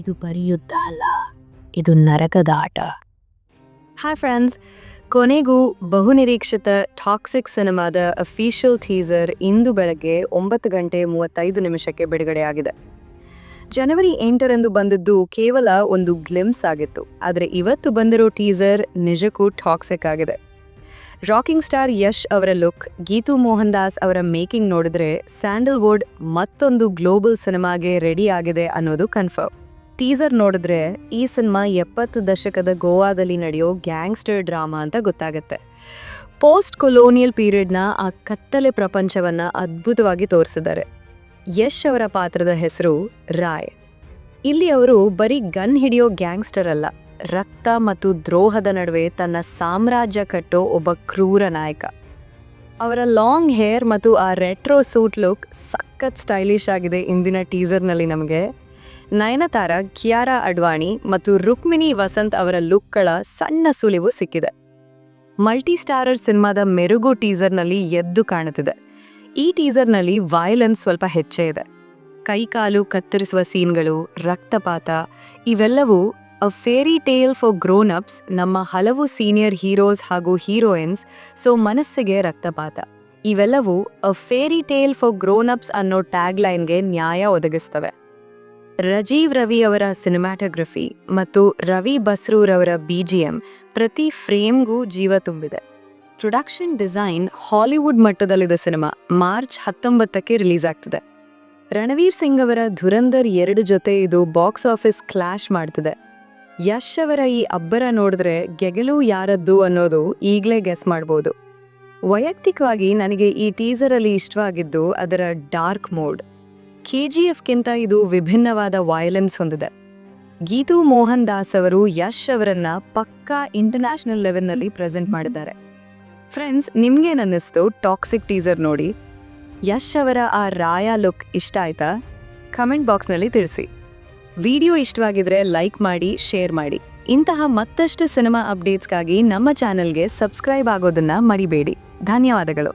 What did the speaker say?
ಇದು ಬರೀ ಯುದ್ಧ ಅಲ್ಲ, ಇದು ನರಕದ ಆಟ. ಹಾಯ್ ಫ್ರೆಂಡ್ಸ್, ಕೊನೆಗೂ ಬಹುನಿರೀಕ್ಷಿತ ಟಾಕ್ಸಿಕ್ ಸಿನಿಮಾದ ಅಫಿಷಿಯಲ್ ಟೀಸರ್ ಇಂದು ಬೆಳಗ್ಗೆ 9:35 ಬಿಡುಗಡೆಯಾಗಿದೆ. ಜನವರಿ 8ರಂದು ಬಂದದ್ದು ಕೇವಲ ಒಂದು ಗ್ಲಿಮ್ಸ್ ಆಗಿತ್ತು, ಆದರೆ ಇವತ್ತು ಬಂದಿರೋ ಟೀಸರ್ ನಿಜಕ್ಕೂ ಟಾಕ್ಸಿಕ್ ಆಗಿದೆ. ರಾಕಿಂಗ್ ಸ್ಟಾರ್ ಯಶ್ ಅವರ ಲುಕ್, ಗೀತು ಮೋಹನ್ ದಾಸ್ ಅವರ ಮೇಕಿಂಗ್ ನೋಡಿದ್ರೆ ಸ್ಯಾಂಡಲ್ವುಡ್ ಮತ್ತೊಂದು ಗ್ಲೋಬಲ್ ಸಿನಿಮಾಗೆ ರೆಡಿ ಆಗಿದೆ ಅನ್ನೋದು ಕನ್ಫರ್ಮ್. ಟೀಸರ್ ನೋಡಿದ್ರೆ ಈ ಸಿನಿಮಾ 70 ದಶಕದ ಗೋವಾದಲ್ಲಿ ನಡೆಯೋ ಗ್ಯಾಂಗ್ಸ್ಟರ್ ಡ್ರಾಮಾ ಅಂತ ಗೊತ್ತಾಗುತ್ತೆ. ಪೋಸ್ಟ್ ಕೊಲೋನಿಯಲ್ ಪೀರಿಯಡ್ನ ಆ ಕತ್ತಲೆ ಪ್ರಪಂಚವನ್ನ ಅದ್ಭುತವಾಗಿ ತೋರಿಸಿದ್ದಾರೆ. ಯಶ್ ಅವರ ಪಾತ್ರದ ಹೆಸರು ರಾಯ್. ಇಲ್ಲಿ ಅವರು ಬರೀ ಗನ್ ಹಿಡಿಯೋ ಗ್ಯಾಂಗ್ಸ್ಟರ್ ಅಲ್ಲ, ರಕ್ತ ಮತ್ತು ದ್ರೋಹದ ನಡುವೆ ತನ್ನ ಸಾಮ್ರಾಜ್ಯ ಕಟ್ಟೋ ಒಬ್ಬ ಕ್ರೂರ ನಾಯಕ. ಅವರ ಲಾಂಗ್ ಹೇರ್ ಮತ್ತು ಆ ರೆಟ್ರೋ ಸೂಟ್ ಲುಕ್ ಸಖತ್ ಸ್ಟೈಲಿಶ್ ಆಗಿದೆ. ಇಂದಿನ ಟೀಸರ್ನಲ್ಲಿ ನಮಗೆ ನಯನತಾರ, ಕಿಯಾರಾ ಅಡ್ವಾಣಿ ಮತ್ತು ರುಕ್ಮಿಣಿ ವಸಂತ್ ಅವರ ಲುಕ್ಗಳ ಸಣ್ಣ ಸುಳಿವು ಸಿಕ್ಕಿದೆ. ಮಲ್ಟಿ ಸ್ಟಾರರ್ ಸಿನಿಮಾದ ಮೆರುಗು ಟೀಸರ್ನಲ್ಲಿ ಎದ್ದು ಕಾಣುತ್ತಿದೆ. ಈ ಟೀಸರ್ನಲ್ಲಿ ವೈಲೆನ್ಸ್ ಸ್ವಲ್ಪ ಹೆಚ್ಚೇ ಇದೆ. ಕೈಕಾಲು ಕತ್ತರಿಸುವ ಸೀನ್ಗಳು, ರಕ್ತಪಾತ, ಇವೆಲ್ಲವೂ a fairy tale for grown ups. ನಮ್ಮ ಹಲವು ಸೀನಿಯರ್ ಹೀರೋಸ್ ಹಾಗೂ ಹೀರೋಯಿನ್ಸ್, ಸೊ ಮನಸ್ಸಿಗೆ ರಕ್ತಪಾತ. ಇವೆಲ್ಲವೂ a fairy tale for grown ups ಅನ್ನೋ ಟ್ಯಾಗ್ ಲೈನ್ಗೆ ನ್ಯಾಯ ಒದಗಿಸ್ತವೆ. ರಾಜೀವ್ ರವಿ ಅವರ ಸಿನಿಮ್ಯಾಟೋಗ್ರಫಿ ಮತ್ತು ರವಿ ಬಸ್ರೂರ್ ಅವರ BGM ಪ್ರತಿ ಫ್ರೇಮ್ಗೂ ಜೀವ ತುಂಬಿದೆ. ಪ್ರೊಡಕ್ಷನ್ ಡಿಸೈನ್ ಹಾಲಿವುಡ್ ಮಟ್ಟದಲ್ಲಿದೆ. ಸಿನಿಮಾ ಮಾರ್ಚ್ 19ಕ್ಕೆ ರಿಲೀಸ್ ಆಗ್ತಿದೆ. ರಣವೀರ್ ಸಿಂಗ್ ಅವರ ಧುರಂಧರ್ 2 ಜೊತೆ ಇದು ಬಾಕ್ಸ್ ಆಫೀಸ್ ಕ್ಲಾಶ್ ಮಾಡ್ತಿದೆ. ಯಶ್ ಅವರ ಈ ಅಬ್ಬರ ನೋಡಿದ್ರೆ ಗೆಗಲು ಯಾರದ್ದು ಅನ್ನೋದು ಈಗಲೇ ಗೆಸ್ ಮಾಡ್ಬೋದು. ವೈಯಕ್ತಿಕವಾಗಿ ನನಗೆ ಈ ಟೀಸರಲ್ಲಿ ಇಷ್ಟವಾಗಿದ್ದು ಅದರ ಡಾರ್ಕ್ ಮೋಡ್. KGFಗಿಂತ ಇದು ವಿಭಿನ್ನವಾದ ವೈಲೆನ್ಸ್ ಹೊಂದಿದೆ. ಗೀತು ಮೋಹನ್ ದಾಸ್ ಅವರು ಯಶ್ ಅವರನ್ನ ಪಕ್ಕಾ ಇಂಟರ್ನ್ಯಾಷನಲ್ ಲೆವೆಲ್ನಲ್ಲಿ ಪ್ರೆಸೆಂಟ್ ಮಾಡಿದ್ದಾರೆ. ಫ್ರೆಂಡ್ಸ್, ನಿಮ್ಗೇನನ್ನಿಸ್ತು ಟಾಕ್ಸಿಕ್ ಟೀಸರ್ ನೋಡಿ? ಯಶ್ ಅವರ ಆ ರಾಯ ಲುಕ್ ಇಷ್ಟ ಆಯ್ತಾ? ಕಮೆಂಟ್ ಬಾಕ್ಸ್ನಲ್ಲಿ ತಿಳಿಸಿ. ವಿಡಿಯೋ ಇಷ್ಟವಾಗಿದ್ರೆ ಲೈಕ್ ಮಾಡಿ, ಶೇರ್ ಮಾಡಿ. ಇಂತಹ ಮತ್ತಷ್ಟು ಸಿನಿಮಾ ಅಪ್ಡೇಟ್ಸ್ಗಾಗಿ ನಮ್ಮ ಚಾನೆಲ್ಗೆ ಸಬ್ಸ್ಕ್ರೈಬ್ ಆಗೋದನ್ನ ಮರಿಬೇಡಿ. ಧನ್ಯವಾದಗಳು.